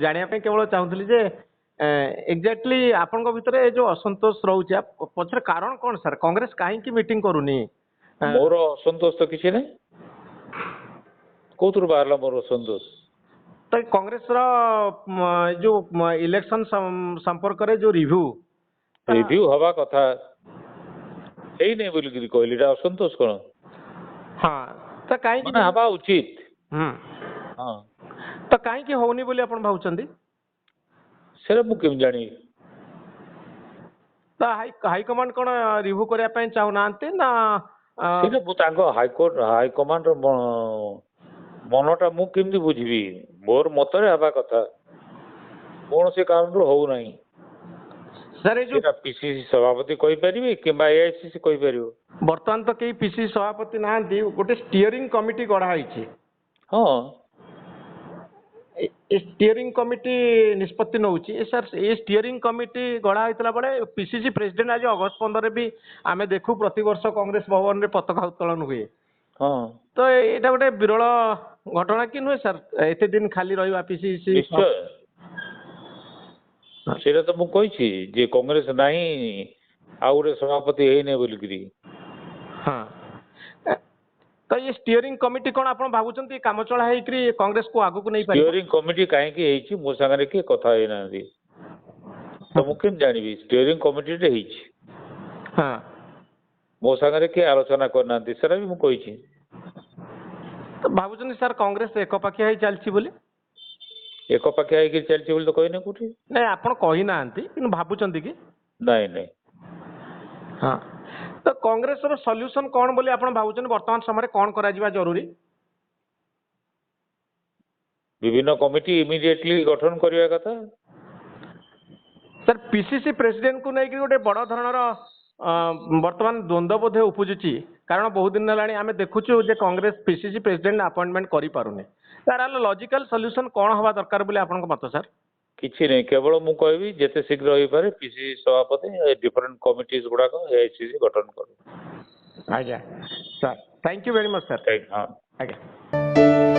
ଜାଣିବା ପାଇଁ କେବଳ ଚାହୁଁଥିଲି ଯେ ଏକ୍ଜାକ୍ଟଲି ଆପଣଙ୍କ ଭିତରେ ଯୋଉ ଅସନ୍ତୋଷ ରହୁଛି ପଛରେ କାରଣ କଣ ସାର୍? କଂଗ୍ରେସ କାହିଁକି ମିଟିଂ କରୁନି? ମୋର ଅସନ୍ତୋଷ ତ କିଛି ନାହିଁ। କୋଉଥିରୁ ବାହାରିଲା ମୋର ଅସନ୍ତୋଷ? ତ କଂଗ୍ରେସର ଯୋଉ ଇଲେକ୍ସନ ସମ୍ପର୍କରେ ଯୋଉ ରିଭ୍ୟୁ ହବା କଥା ହେଇନି ବୋଲିକିରି କହିଲି, ଏଇଟା ଅସନ୍ତୋଷ କଣ? ହଁ ତ କାହିଁକି ମାନେ ହବା ଉଚିତ। ହଁ ତ କାହିଁକି ହଉନି ବୋଲି ଆପଣ ଭାବୁଛନ୍ତି? ସେଟା ମୁଁ କେମିତି ଜାଣିବି? ତ ହାଇକମାଣ୍ଡ କଣ ରିଭ୍ୟୁ କରିବା ପାଇଁ ଚାହୁଁନାହାନ୍ତି ନା? ସେଇଟା ମୁଁ ତାଙ୍କ ହାଇକମାଣ୍ଡର ମନଟା ମୁଁ କେମିତି ବୁଝିବି? ମୋର ମତରେ ହେବା କଥା, କୌଣସି କାରଣରୁ ହଉନାହିଁ। ସାର୍ ଏଇ ଯୋଉ ପିସିସି ସଭାପତି କହିପାରିବେ କିମ୍ବା ଏଆଇସିସି କହିପାରିବ। ବର୍ତ୍ତମାନ ତ କେହି ପିସିସି ସଭାପତି ନାହାନ୍ତି, ଗୋଟେ ଷ୍ଟିୟରିଂ କମିଟି ଗଢ଼ା ହେଇଛି। ହଁ, ଏ ଷ୍ଟିୟରିଂ କମିଟି ନିଷ୍ପତ୍ତି ନଉଛି। ସାର୍ ଏ ଷ୍ଟିୟରିଂ କମିଟି ଗଢ଼ା ହେଇଥିଲା ବେଳେ ପିସିସି ପ୍ରେସିଡେଣ୍ଟ ଆଜି ଅଗଷ୍ଟ 15 ବି ଆମେ ଦେଖୁ ପ୍ରତିବର୍ଷ କଂଗ୍ରେସ ଭବନରେ ପତାକା ଉତ୍ତୋଳନ ହୁଏ। ହଁ, ତ ଏଇଟା ଗୋଟେ ବିରଳ ଘଟଣା କି ନୁହେଁ ସାର୍? ଏତେ ଦିନ ଖାଲି ରହିବା ପିସିସି? ନିଶ୍ଚୟ। ସେଇଟା ତ ମୁଁ କହିଛି ଯେ କଂଗ୍ରେସ ନାହିଁ, ଆଉ ଗୋଟେ ସଭାପତି ହେଇନି ବୋଲିକିରି। ହଁ, ତ ଏ ଷ୍ଟିୟରିଂ କମିଟି କଣ ଆପଣ ଭାବୁଛନ୍ତି କାମଚଳା ହେଇକରି କଂଗ୍ରେସକୁ ଆଗକୁ ନେଇପାରିବ? ଷ୍ଟିୟରିଂ କମିଟି କାହିଁକି ହେଇଛି ମୋ ସାଙ୍ଗରେ କିଏ କଥା ହେଇନାହାନ୍ତି, ତ ମୁଁ କେମିତି ଜାଣିବି? ଷ୍ଟିୟରିଂ କମିଟିଟେ ହେଇଛି, ମୋ ସାଙ୍ଗରେ କିଏ ଆଲୋଚନା କରିନାହାନ୍ତି, ସେଟା ବି ମୁଁ କହିଛି। ତ ଭାବୁଛନ୍ତି ସାର୍ କଂଗ୍ରେସ ଏକପାଖିଆ ହେଇ ଚାଲିଛି ବୋଲି? ଏକପାଖିଆ ହେଇକି ଚାଲିଛି ବୋଲି ତ କହିନି କୋଉଠି। ନାଇଁ ଆପଣ କହିନାହାନ୍ତି, କିନ୍ତୁ ଭାବୁଛନ୍ତି କି? ନାଇଁ ନାଇଁ। ହଁ, ତ କଂଗ୍ରେସର ସଲ୍ୟୁସନ କଣ ବୋଲି ଆପଣ ଭାବୁଛନ୍ତି? ବର୍ତ୍ତମାନ ସମୟରେ କଣ କରାଯିବା ଜରୁରୀ? ବିଭିନ୍ନ କମିଟି ଇମିଡିଏଟଲି ଗଠନ କରିବା କଥା। ସାର୍ ପିସିସି ପ୍ରେସିଡେଣ୍ଟକୁ ନେଇକି ଗୋଟେ ବଡ଼ ଧରଣର ବର୍ତ୍ତମାନ ଦ୍ୱନ୍ଦ୍ୱ ବୋଧେ ଉପୁଜୁଛି, କାରଣ ବହୁତ ଦିନ ହେଲାଣି ଆମେ ଦେଖୁଛୁ ଯେ କଂଗ୍ରେସ ପିସିସି ପ୍ରେସିଡେଣ୍ଟ ଆପଏଣ୍ଟମେଣ୍ଟ କରିପାରୁନି। ତାର ଲଜିକାଲ ସଲ୍ୟୁସନ କଣ ହବା ଦରକାର ବୋଲି ଆପଣଙ୍କ ମତ ସାର୍? କିଛି ନାହିଁ, କେବଳ ମୁଁ କହିବି ଯେତେ ଶୀଘ୍ର ହେଇପାରେ ପିସିସି ସଭାପତି ଡିଫରେଣ୍ଟ କମିଟିଜ ଗୁଡାକ ଏଆଇସିସି ଗଠନ କରୁ। ଆଜ୍ଞା sir, thank you very much sir. ହଁ, ଆଜ୍ଞା।